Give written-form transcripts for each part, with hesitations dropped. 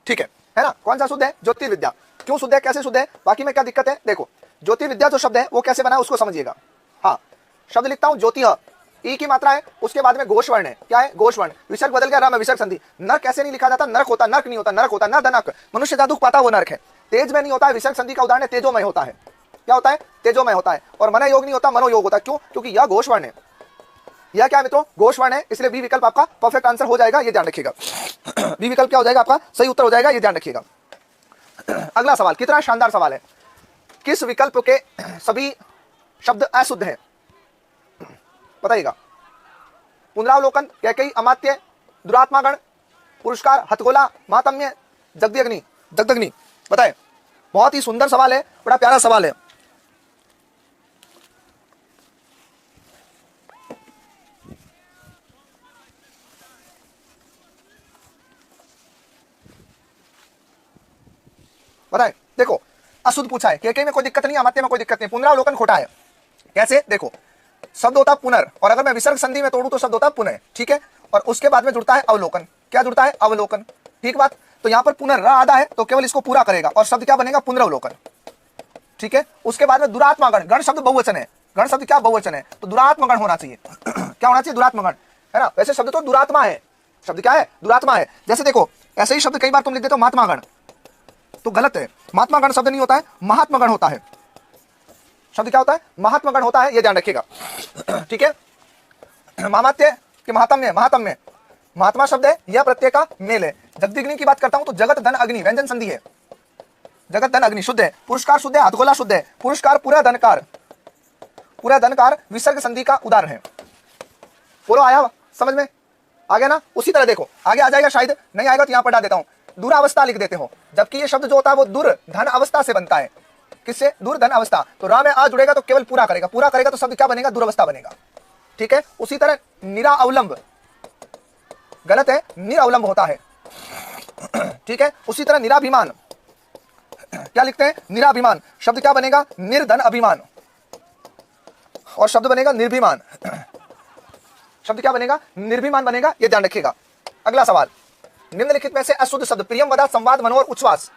ठीक है ना। कौन सा शुद्ध है? ज्योतिर्विद्या। क्यों शुद्ध है, कैसे शुद्ध है, बाकी में क्या दिक्कत है? देखो ज्योतिर्विद्या जो शब्द है वो कैसे बना उसको समझिएगा। हाँ, शब्द लिखता हूं ज्योतिह, ई की मात्रा है, उसके बाद में घोष वर्ण है। क्या है? घोष वर्ण। विसर्ग बदल गया, र में विसर्ग संधि। नर्क कैसे नहीं लिखा जाता? नरक होता, नर्क नहीं होता, नरक होता, नर्दनक। मनुष्य जादू पाता वो नर्क है। तेज में नहीं होता है, विसर्ग संधि का उदाहरण है, तेजोमय होता है। क्या होता है? तेजोमय होता है। और मन योग नहीं होता, मनोयोग होता है। क्यों? क्योंकि यह घोष वर्ण है। यह क्या है मित्रों? घोष वर्ण है, इसलिए बी विकल्प आपका परफेक्ट आंसर हो जाएगा, ये ध्यान रखिएगा। बी विकल्प क्या हो जाएगा? आपका सही उत्तर हो जाएगा, ये ध्यान रखिएगा। अगला सवाल कितना शानदार सवाल है। किस विकल्प के सभी शब्द अशुद्ध हैं? बताइएगा। पुनरावलोकन, कैकेयी, अमात्य, दुरात्मागण, पुरस्कार, हथगोला, मातम्य, जगदग्नि, जगदग्नि। बताए। बहुत ही सुंदर सवाल है, बड़ा प्यारा सवाल है। बताए। देखो अशुद्ध पूछा है, कैकेयी में कोई दिक्कत नहीं, अमात्य में कोई दिक्कत नहीं, पुनरावलोकन खोटा है। कैसे? देखो शब्द होता पुनर, और अगर मैं विसर्ग संधि में तोड़ू तो शब्द होता पुनः, ठीक है। और उसके बाद में जुड़ता है अवलोकन। क्या जुड़ता है? अवलोकन। ठीक बात। तो यहां पर पुनर र आधा है तो केवल इसको पूरा करेगा और शब्द क्या बनेगा? पुनरावलोकन। ठीक है। उसके बाद में दुरात्मागण, गण शब्द बहुवचन है। गण शब्द क्या? बहुवचन है, तो दुरात्मगण होना चाहिए। क्या होना चाहिए? दुरात्मगण, है ना। वैसे शब्द तो दुरात्मा है। शब्द क्या है? दुरात्मा है। जैसे देखो ऐसे ही शब्द कई बार तुम लिख देते हो महात्मागण, तो गलत है। महात्मागण शब्द नहीं होता है, महात्मगण होता है। शब्द क्या होता है? महात्मगण होता है, ये ध्यान रखिएगा। ठीक है। मामात्य कि महात्म्य, महात्म्य महात्मा शब्द है, यह प्रत्यय का मेल है। जगदग्नि की बात करता हूं तो जगत धन अग्नि व्यंजन संधि है, जगत धन अग्नि शुद्ध है। पुरस्कार शुद्ध है, हथगोला शुद्ध है। पुरस्कार पूरा धनकार, पूरा धनकार विसर्ग संधि का उदाहरण है। बोलो आया समझ में? आ गया ना? उसी तरह देखो आगे आ जाएगा, शायद नहीं आएगा तो यहां पर डाल देता हूं। दुरावस्था लिख देते हो, जबकि ये शब्द जो होता है वो दुर धन अवस्था से बनता है। किससे? दुर्धन अवस्था। तो रा में आ जुड़ेगा तो केवल पूरा करेगा, पूरा करेगा तो शब्द क्या बनेगा? दुरावस्था बनेगा। ठीक है। उसी तरह निराअवलंब गलत है, निराअवलंब होता है। ठीक है। उसी तरह निराभिमान, क्या लिखते हैं? निराभिमान। शब्द क्या बनेगा? निर्धन अभिमान, और शब्द बनेगा निर्भिमान। शब्द क्या बनेगा? निर्भिमान बनेगा, ये ध्यान रखिएगा। अगला सवाल, निम्नलिखित में से अशुद्ध शब्द प्रियम, वदा, संवाद, मनोहर, उच्छ्वास,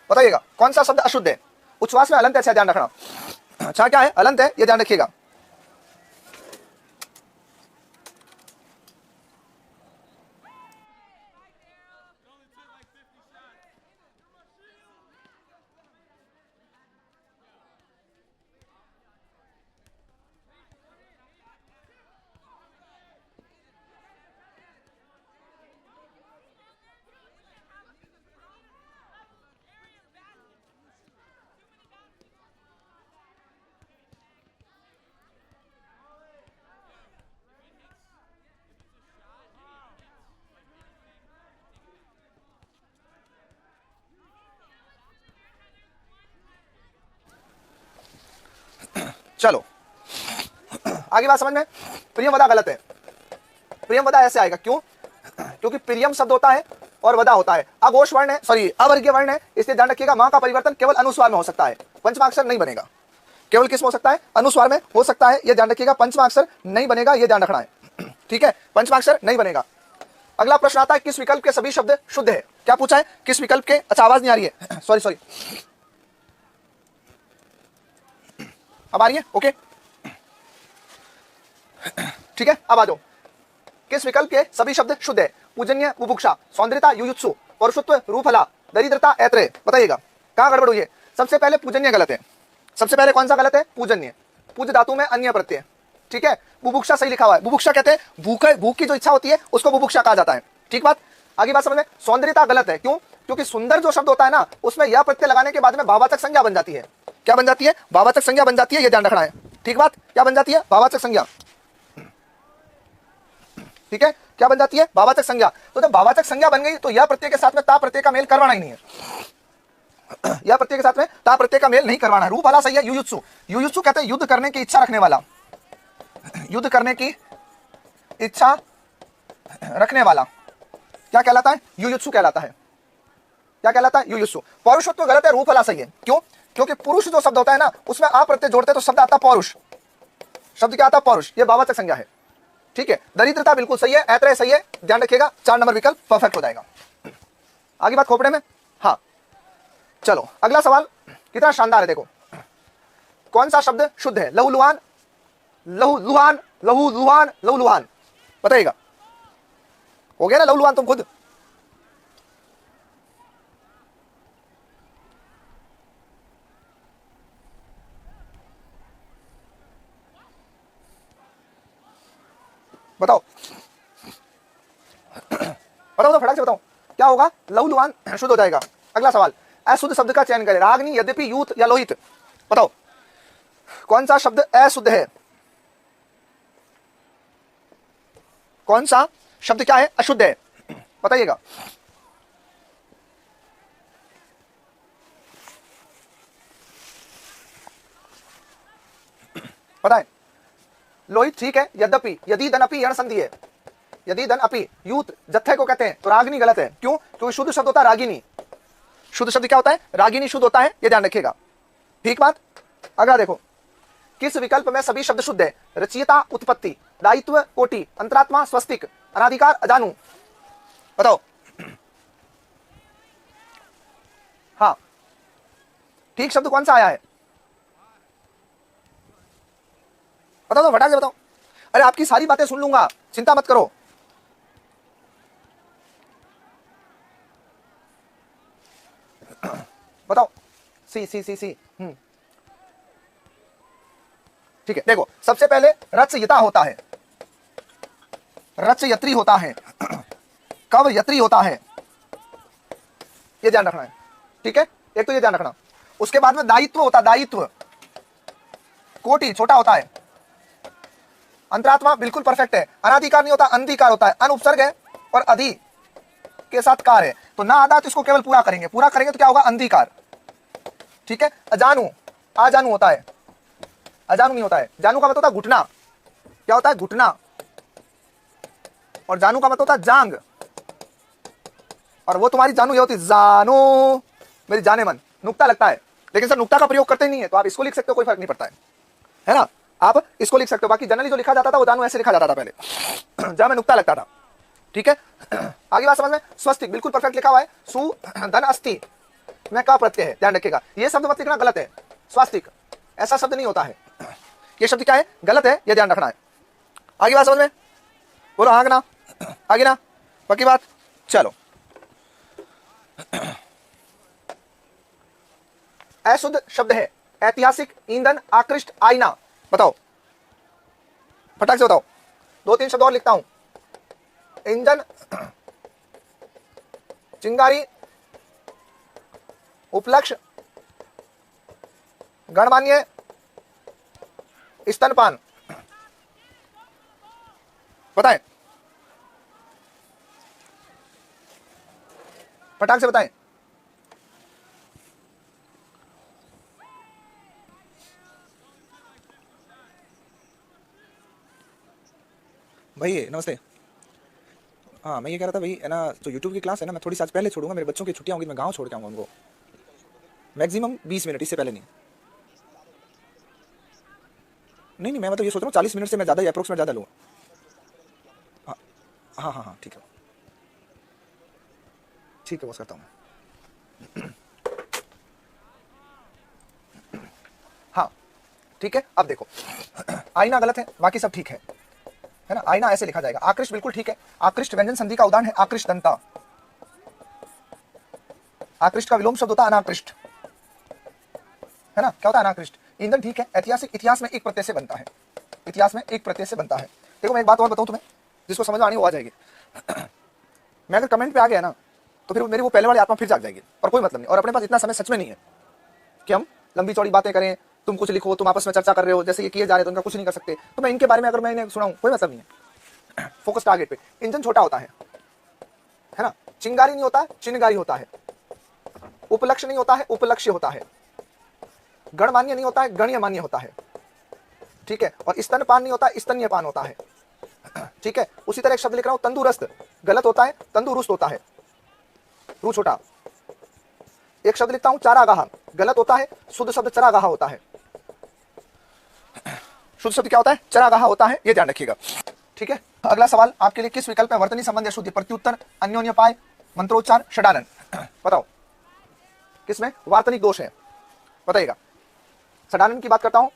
बताइएगा कौन सा शब्द अशुद्ध है? उच्छ्वास में अलंत है, ध्यान रखना। अच्छा क्या है? अलंत है, ये ध्यान रखिएगा। चलो आगे बात समझ में। प्रियम वदा गलत है। प्रियम वदा ऐसे आएगा, क्यों? क्योंकि प्रियम शब्द होता है और वदा होता है, अघोष वर्ण है, सॉरी अवर्गीय वर्ण है, इसलिए ध्यान रखिएगा। मां का परिवर्तन केवल अनुस्वार में हो सकता है, पंचमाक्षर नहीं बनेगा। केवल किस में हो सकता है? अनुस्वार में हो सकता है, यह ध्यान रखिएगा। पंचमाक्षर नहीं बनेगा, यह ध्यान रखना है। ठीक है। पंचमाक्षर नहीं बनेगा। अगला प्रश्न आता है, किस विकल्प के सभी शब्द शुद्ध है? क्या पूछा है? किस विकल्प के? अच्छा आवाज नहीं आ रही है, सॉरी अब आ रही है? ओके ठीक है। अब आ जाओ, किस विकल्प के सभी शब्द शुद्ध है? पूजन्य, बुभुक्षा, सौंदर्यता, युयुत्सु, पौरुषत्व, रूफला, दरिद्रता, ऐत्रेय। बताइएगा कहां गड़बड़ हुई है? सबसे पहले पूजन्य गलत है। सबसे पहले कौन सा गलत है? पूजन्य। पूज धातु में अन्य प्रत्यय। ठीक है। बुभुक्षा सही लिखा हुआ है। बुभुक्षा कहते हैं भूख की जो इच्छा होती है उसको बुभुक्षा कहा जाता है। ठीक बात। आगे बात समझ में। सौंदर्यता गलत है, क्यों? क्योंकि सुंदर जो शब्द होता है ना, उसमें यह प्रत्यय लगाने के बाद में भाववाचक संज्ञा बन जाती है। क्या बन जाती है? भाववाचक संज्ञा बन जाती है, यह ध्यान रखना है। ठीक बात। क्या बन जाती है? भाववाचक संज्ञा। ठीक है। क्या बन जाती है? भाववाचक संज्ञा। तो जब भाववाचक संज्ञा बन गई तो यह प्रत्यय के साथ में ता प्रत्यय का मेल करवाना ही नहीं है। यह प्रत्यय के साथ में ता प्रत्यय का मेल नहीं करवाना है। रूप वाला सही है। युयुत्सु, युयुत्सु कहते हैं युद्ध करने की इच्छा रखने वाला, युद्ध करने की इच्छा रखने वाला क्या कहलाता है? युयुत्सु कहलाता है। क्या कहलाता है? युयुत्सु। पौरुषत्व गलत है, रूप वाला सही है। क्यों? क्योंकि पुरुष जो शब्द होता है ना, उसमें आ प्रत्यय जोड़ते तो शब्द आता पौरुष। शब्द क्या आता? पौरुष। यह भाववाचक संज्ञा है। ठीक है, दरिद्रता बिल्कुल सही है, ऐतरेय सही है, ध्यान रखिएगा 4 नंबर विकल्प परफेक्ट हो जाएगा। आगे बात खोपड़े में। हाँ चलो अगला सवाल कितना शानदार है, देखो कौन सा शब्द शुद्ध है? लहूलुहान, लहूलुहान, लहूलुहान, लहूलुहान, बताइएगा। हो गया ना लहूलुहान तुम खुद? बताओ बताओ तो फटाक से बताओ क्या होगा? लहूलुहान शुद्ध हो जाएगा। अगला सवाल, अशुद्ध शब्द का चयन करें, रागनी, यद्यपि, यूथ या लोहित। बताओ कौन सा शब्द अशुद्ध है? कौन सा शब्द क्या है? अशुद्ध है, बताइएगा। बताएं। लोहित ठीक है, यद्यपि, यदि धन अपि यण संधि है, यदि धन अपि, यूथ जत्थे को कहते हैं, तो रागिनी गलत है। क्यों? क्योंकि शुद्ध शब्द होता है रागिनी। शुद्ध शब्द क्या होता है? रागिनी शुद्ध होता है, ये ध्यान रखिएगा, ठीक बात। अगला देखो, किस विकल्प में सभी शब्द शुद्ध है? रचयिता, उत्पत्ति, दायित्व, कोटि, अंतरात्मा, स्वस्तिक, अनाधिकार, अजानु। बताओ। हाँ ठीक शब्द कौन सा आया है? बताओ तो फटाक से बताओ। अरे आपकी सारी बातें सुन लूंगा, चिंता मत करो। बताओ। सी सी सी सी ठीक है, देखो सबसे पहले रचयिता होता है, रचयित्री होता है, कवयित्री होता है, ये ध्यान रखना है, ठीक है। एक तो ये ध्यान रखना। उसके बाद में दायित्व होता है, दायित्व। कोटि छोटा होता है। अंतरात्मा बिल्कुल परफेक्ट है। अनाधिकार नहीं होता, अनधिकार होता है। अन उपसर्ग है और अधि के साथ कार है, तो ना आधा तो इसको केवल पूरा करेंगे, पूरा करेंगे तो क्या होगा? अंधिकार, ठीक है। अजानु, आजानु होता है, अजानु नहीं होता है। जानू का मतलब होता है घुटना, क्या होता है? घुटना। और जानू का मतलब होता है जांग, और वो तुम्हारी जानू ये होती है जानो, मेरी जाने मन, नुक्ता लगता है। लेकिन सर नुक्ता का प्रयोग करते नहीं है, तो आप इसको लिख सकते हो, कोई फर्क नहीं पड़ता है ना। आप इसको लिख सकते हो। बाकी जनरली जो लिखा जाता था वो जानू ऐसे लिखा जाता था पहले, जहां में नुक्ता लगता था, ठीक है। आगे बात समझ में। स्वस्तिक बिल्कुल परफेक्ट लिखा हुआ है। सु धन अस्थि में का प्रत्यय है, ध्यान रखिएगा। ये शब्द मत लिखना, गलत है। स्वास्तिक ऐसा शब्द नहीं होता है, ये शब्द क्या है? गलत है, ये ध्यान रखना है। आगे बात समझ में। बोलो हाँ ना, आगे ना, बाकी बात। चलो अशुद्ध शब्द है ऐतिहासिक, ईंधन, आकृष्ट, आईना। बताओ फटाक से बताओ। 2-3 शब्द और लिखता हूं। ईंधन, चिंगारी, उपलक्ष्य, गणमान्य, स्तनपान। बताएं फटाक से बताएं। भाई नमस्ते। हाँ मैं ये कह रहा था भाई, है ना, तो यूट्यूब की क्लास है ना, मैं थोड़ी सी आज पहले छोड़ूंगा। मेरे बच्चों की छुट्टियां होंगी, मैं गांव छोड़ के आऊंगा उनको। मैक्सिमम 20 मिनट, इससे पहले नहीं। नहीं नहीं, मैं मतलब ये सोच रहा हूँ 40 मिनट से मैं ज़्यादा, अप्रोक्स में ज़्यादा लूँगा। हाँ हाँ हाँ हाँ ठीक है, ठीक है, बस करता हूँ मैं। हाँ ठीक है। अब देखो, आईना गलत है, बाकी सब ठीक है ना। आईना ऐसे लिखा जाएगा। आकृष्ट बिल्कुल ठीक है। आकृष्ट व्यंजन संधि का उदाहरण है आकृष्ट दंता। आकृष्ट का विलोम शब्द होता है अनाकृष्ट, है ना। क्या होता है? अनाकृष्ट। ईंधन ठीक है। ऐतिहासिक, इतिहास में एक प्रत्यय से बनता है, इतिहास में एक प्रत्यय से बनता है। देखो मैं एक बात और बताऊं तुम्हें, जिसको समझ में आनी वो आ जाएगी। मैं अगर कमेंट पे आ गया ना, तो फिर मेरी वो पहले वाली आत्मा फिर जाग जाएगी, और कोई मतलब नहीं। और अपने पास इतना समय सच में नहीं है कि हम लंबी चौड़ी बातें करें, तुम कुछ लिखो, तुम आपस में चर्चा कर रहे हो, जैसे ये किए जा रहे हैं, तो उनका कुछ नहीं कर सकते। तो मैं इनके बारे में अगर मैंने सुनाऊं, कोई मतलब नहीं है। फोकस टारगेट पे। इंजन छोटा होता है ना। चिंगारी नहीं होता है, चिनगारी होता है। उपलक्ष्य नहीं होता है, उपलक्ष्य होता है। गणमान्य नहीं होता है, गण्यमान्य होता है, ठीक है। और स्तनपान नहीं होता है, स्तन्यपान होता है, ठीक है। उसी तरह एक शब्द लिख रहा हूं, तंदुरुस्त, गलत होता है, तंदुरुस्त होता है, रू छोटा। एक शब्द लिखता हूं, चारागाह, गलत होता है, शुद्ध शब्द चरागाह होता है। शुद्ध शब्द क्या होता है? चरागाह होता है, ये ध्यान रखिएगा, ठीक है। अगला सवाल आपके लिए, किस विकल्प में वर्तनी संबंध या शुद्धि? प्रत्युत्तर, अन्योन्यपाय, मंत्रोच्चार, षडानन। बताओ किसमें वार्तनिक दोष है, बताइएगा। षडानन की बात करता हूं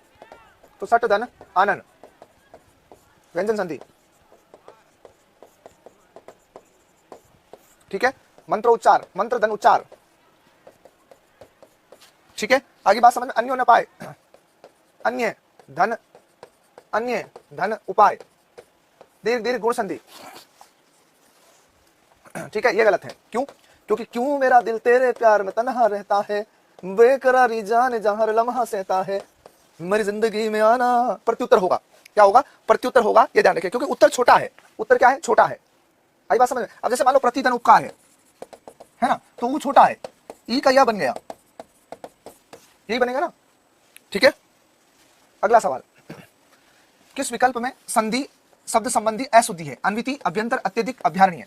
तो सट धन आनन, व्यंजन संधि, ठीक है। मंत्रोच्चार, मंत्र धन उच्चार, ठीक है। आगे बात समझ में, अन्योन्यपाय, अन्य धन, अन्य धन उपाय, दीर्घ दीर्घ गुण संधि, ठीक है। ये गलत है, क्यों? क्योंकि क्यों मेरा दिल तेरे प्यार में तन्हा रहता है, बेकरारी जाने जहां हर लम्हा सहता है, मेरी जिंदगी में आना। प्रत्युत्तर होगा, क्या होगा? प्रत्युत्तर होगा, ये ध्यान रखिए, क्योंकि उत्तर छोटा है। उत्तर क्या है? छोटा है। आई बात समझ में? अब जैसे मान लो प्रतिधन उपकार है ना, तो वो छोटा है, ई का या बन गया, यही बनेगा ना, ठीक है। अगला सवाल, किस विकल्प में संधि शब्द संबंधी अशुद्धि है? अन्विति, अभ्यंतर, अत्यधिक, अभ्यारणीय।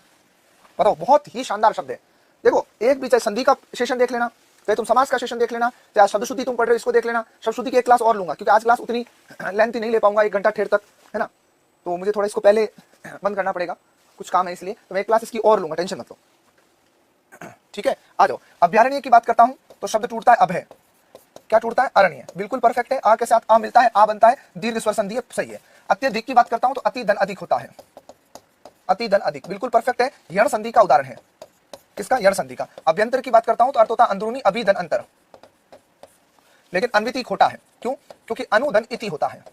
बताओ, बहुत ही शानदार शब्द है। देखो, एक भी चाहे संधि का सेशन देख लेना, चाहे तुम समास का सेशन देख लेना, चाहे शब्द शुद्धि तुम पढ़ रहे हो इसको देख लेना। शब्द शुद्धि की एक क्लास और लूंगा, क्योंकि आज क्लास उतनी लेंथी नहीं ले पाऊंगा, 1 घंटा ठेर तक, है ना, तो मुझे थोड़ा इसको पहले बंद करना पड़ेगा, कुछ काम है इसलिए, तो मैं एक क्लास इसकी और लूंगा, टेंशन मत लो, ठीक है। आ जाओ, अभ्यारण्य की बात करता हूं तो शब्द टूटता है अभय, क्या टूटता है? अरण्य, बिल्कुल परफेक्ट है। आ के साथ आ मिलता है, आ बनता है, दीर्घ स्वर संधि, सही है। अत्यधिक की बात करता हूं तो अति धन अधिक होता है, अति धन अधिक, बिल्कुल परफेक्ट है। यण संधि का उदाहरण है, किसका? यण संधि का। अभ्यंतर की बात करता हूं तो अर्थ होता है अंदरूनी, अभी धन अंतर, लेकिन अन्विति खोटा है, क्यों? क्योंकि अनुधन इति होता है।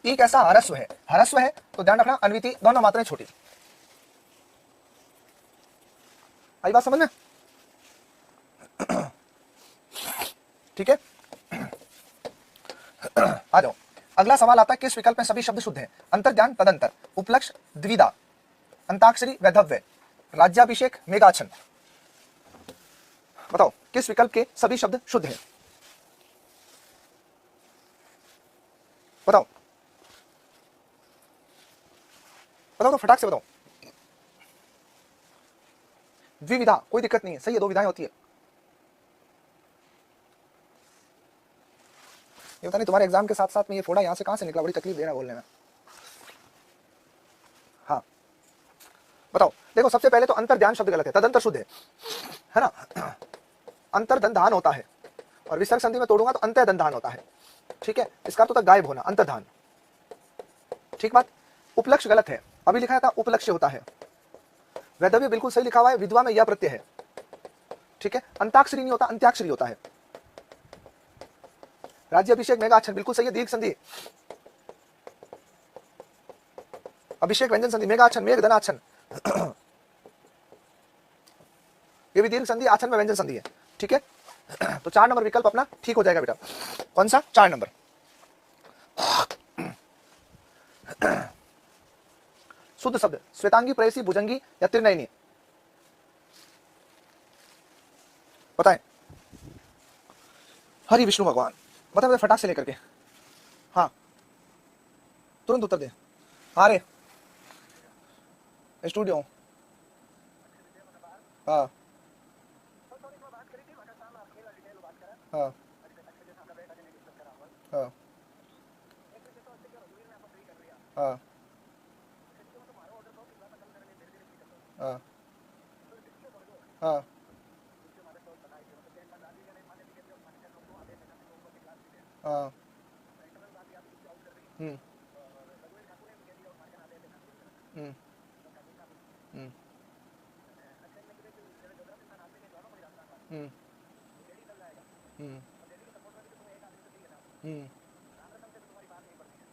ई कैसा? हरस्व है, हरस्व है तो ध्यान रखना, अन्विति दोनों मात्राएं छोटी। आई बात समझ में? ठीक है। आ जाओ, अगला सवाल आता है, किस विकल्प में सभी शब्द शुद्ध हैं? अंतर्ज्ञान, तदंतर, उपलक्ष्य, द्विधा, अंताक्षरी, वैधव्य, राज्याभिषेक, मेघाच्छन। बताओ किस विकल्प के सभी शब्द शुद्ध हैं? बताओ बताओ तो फटाक से बताओ। द्विविधा, कोई दिक्कत नहीं है, सही है, 2 विधाएं होती है। ये पता नहीं तुम्हारे एग्जाम के साथ साथ में ये फोड़ा यहां से कहां से निकला, बड़ी तकलीफ दे रहा है बोलने में। हाँ बताओ, देखो सबसे पहले तो अंतर्ध्यान शब्द गलत है, तदंतर शुद्ध है ना। अंतर्धन होता है, और विसर्ग संधि में तोड़ूंगा तो अंतर्धन होता है, ठीक है। इसका तो गायब होना, अंतर्धान, ठीक बात। उपलक्ष्य गलत है, अभी लिखा था उपलक्ष्य होता है। वैधव्य बिल्कुल सही लिखा हुआ है, विधवा में यह प्रत्यय है, ठीक है। अंताक्षरी नहीं होता, अंत्याक्षरी होता है। राज्याभिषेक, मेघाच्छन, बिल्कुल सही है, दीर्घ संधि। अभिषेक व्यंजन संधि, मेघाच्छन, मेघ धनाच्छन, ये भी दीर्घ संधि, आच्छन में व्यंजन संधि है, ठीक है। तो 4 नंबर विकल्प अपना ठीक हो जाएगा बेटा। कौन सा? 4 नंबर। शुद्ध शब्द श्वेतांगी, प्रेयसी, भुजंगी या त्रिनयनी? बताएं। हरि विष्णु भगवान, बता फटाक से लेकर के। हाँ तुरंत उत्तर दे। हाँ रे स्टूडियो। हाँ हाँ हाँ हाँ हाँ हाँ हाँ हम्म हम्म हम्म हम्म हम्म हम्म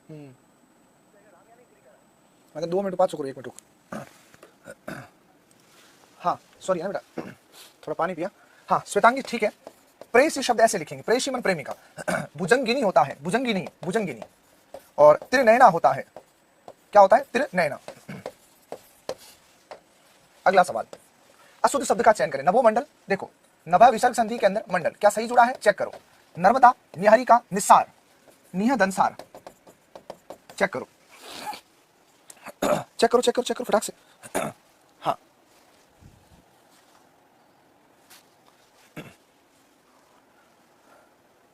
हम्म मतलब 2 मिनट बाद शुक्र, 1 मिनट रुक। हाँ सॉरी है ना बेटा, थोड़ा पानी पिया। हाँ श्वेतांगी ठीक है। प्रेयसी शब्द ऐसे लिखेंगे, प्रेयसी मन प्रेमिका। भुजंगिनी होता है, भुजंगिनी, भुजंगिनी। और त्रिनयना होता है, क्या होता है? त्रिनयना। अगला सवाल, अशुद्ध शब्द का चयन करें। नभो मंडल, देखो नभा विसर्ग संधि के अंदर मंडल, क्या सही जुड़ा है? चेक करो। नर्मदा, निहारिका, निस्सार, निह दंसार, चेक करो चेक करो चेक करो चेक करो फटाक से। हाँ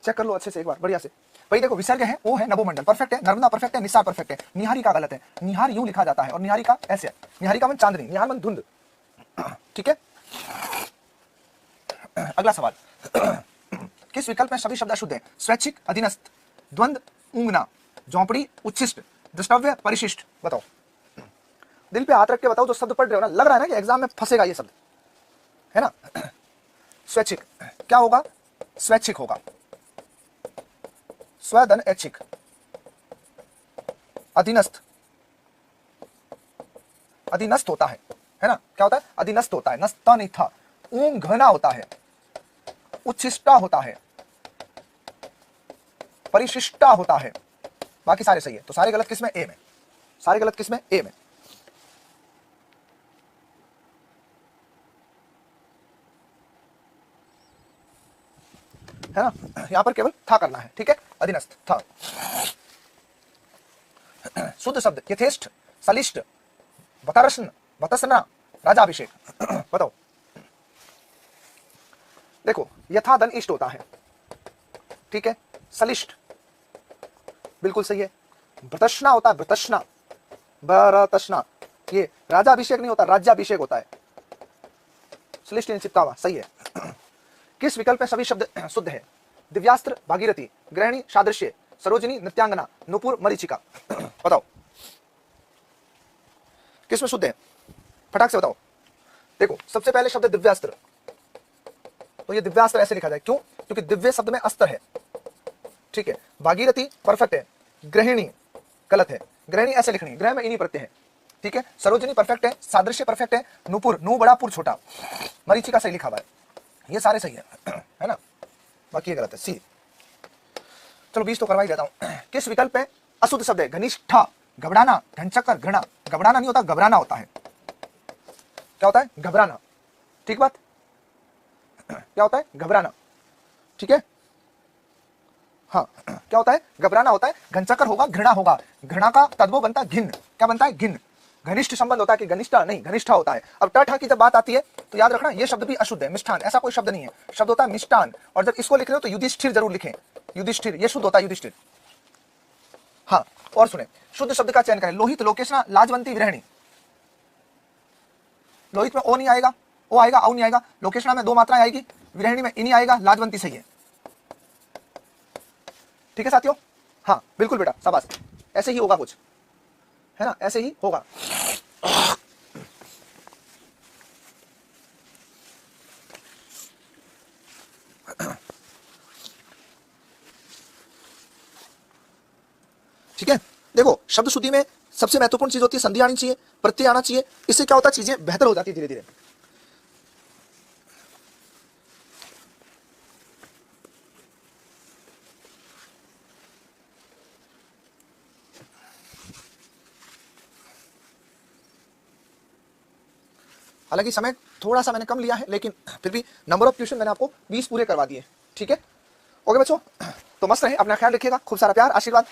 चेक कर लो अच्छे से एक बार बढ़िया से। भाई देखो विसर्ग है, ओ है, नभोमंडल परफेक्ट है, नर्मदा परफेक्ट है, निसार परफेक्ट है, निहारिका गलत है, निहार यूं लिखा जाता है और निहारिका ऐसे है, निहारिका मन चांदनी, निहार मन धुंध। ठीक है, अगला सवाल, किस विकल्प में सभी शब्द अशुद्ध है? स्वैच्छिक, अधीनस्थ, द्वंद्व, ऊंगना, झोंपड़ी, उच्छिष्ट, द्रष्टव्य, परिशिष्ट। बताओ, दिल पे हाथ रख के बताओ, जो शब्द पढ़ रहे हो ना, लग रहा है ना कि एग्जाम में फंसेगा ये शब्द, है ना? स्वैच्छिक क्या होगा? स्वैच्छिक होगा, स्वधन ऐच्छिक। अधीनस्थ, अधीनस्थ होता है ना? क्या होता है? अधीनस्थ होता है, नस्ता नहीं था। ऊंग घना होता है, उच्छिष्टा होता है, परिशिष्टा होता है, बाकी सारे सही है। तो सारे गलत किसमें? ए में। सारे गलत किसमें? ए में। है ना? यहां पर केवल था करना है, ठीक है? अधीनस्थ था। शुद्ध शब्द यथेष्ट, सलिष्ट, वतरसन, वतसना, राजाभिषेक। बताओ, देखो यथा धन इष्ट होता है, ठीक है? सलिष्ट बिल्कुल सही है। व्रतष्णा होता है, व्रतष्णा, व्रतष्णा, ये राजाभिषेक नहीं होता, राज्याभिषेक होता है। सलिष्ट चिपका हुआ सही है। किस विकल्प में सभी शब्द शुद्ध है? दिव्यास्त्र, भागीरथी, गृहिणी, सादृश्य, सरोजिनी, नृत्यांगना, नुपुर, मरीचिका। बताओ किसमें शुद्ध है? फटाक से बताओ। देखो सबसे पहले शब्द दिव्यास्त्र, तो ये दिव्यास्त्र ऐसे लिखा जाए, क्यों? क्योंकि दिव्य शब्द में अस्त्र है, ठीक है? भागीरथी परफेक्ट है, गृहिणी गलत है, गृहिणी ऐसे लिखनी, ग्रह में इन्हीं प्रत्यय है, ठीक है? सरोजिनी परफेक्ट है, सादृश्य परफेक्ट है, नुपुर, नु बड़ा पुर छोटा, मरीचिका सही लिखा हुआ है, ये सारे सही है ना? बाकी ये गलत है, सी। चलो 20 तो करवा ही देता हूं। किस विकल्प में अशुद्ध शब्द है? घनिष्ठा, घबराना, घनचक्कर, घृणा। घबराना नहीं होता, घबराना होता है। क्या होता है? घबराना, ठीक बात? क्या होता है? घबराना, ठीक है? हाँ, क्या होता है? घबराना होता है। घनचक्कर होगा, घृणा होगा, घृणा का तद्भव बनता है घिन। क्या बनता है? घिन। घनिष्ठ संबंध होता है कि घनिष्ठा नहीं, घनिष्ठा होता है। अब ट की जब बात आती है तो याद रखना ये शब्द भी अशुद्ध है। मिष्ठान ऐसा कोई शब्द नहीं है, शब्द होता है मिष्ठान। और जब इसको लिख रहे हो तो युधिष्ठिर जरूर लिखें, युधिष्ठिर, ये शुद्ध होता है युधिष्ठिर। हाँ, और सुने, शुद्ध शब्द का चयन करें। लोहित, लोकेशना, लाजवंती, विरहिणी। लोहित में ओ नहीं आएगा, ओ आएगा, औ नहीं आएगा। लोकेशना में 2 मात्राएं आएगी, विरहिणी में इनी आएगा, लाजवंती सही है, ठीक है साथियों? हाँ बिल्कुल बेटा, शाबाश, ऐसे ही होगा कुछ, है ना? ऐसे ही होगा। ठीक है, देखो शब्द शुद्धि में सबसे महत्वपूर्ण चीज होती है संधि आनी चाहिए, प्रत्यय आना चाहिए। इससे क्या होता है? चीजें बेहतर हो जाती है धीरे धीरे। हालांकि समय थोड़ा सा मैंने कम लिया है, लेकिन फिर भी नंबर ऑफ क्वेश्चन मैंने आपको 20 पूरे करवा दिए, ठीक है? ओके बच्चों, तो मस्त रहे, अपना ख्याल रखिएगा, खूब सारा प्यार आशीर्वाद।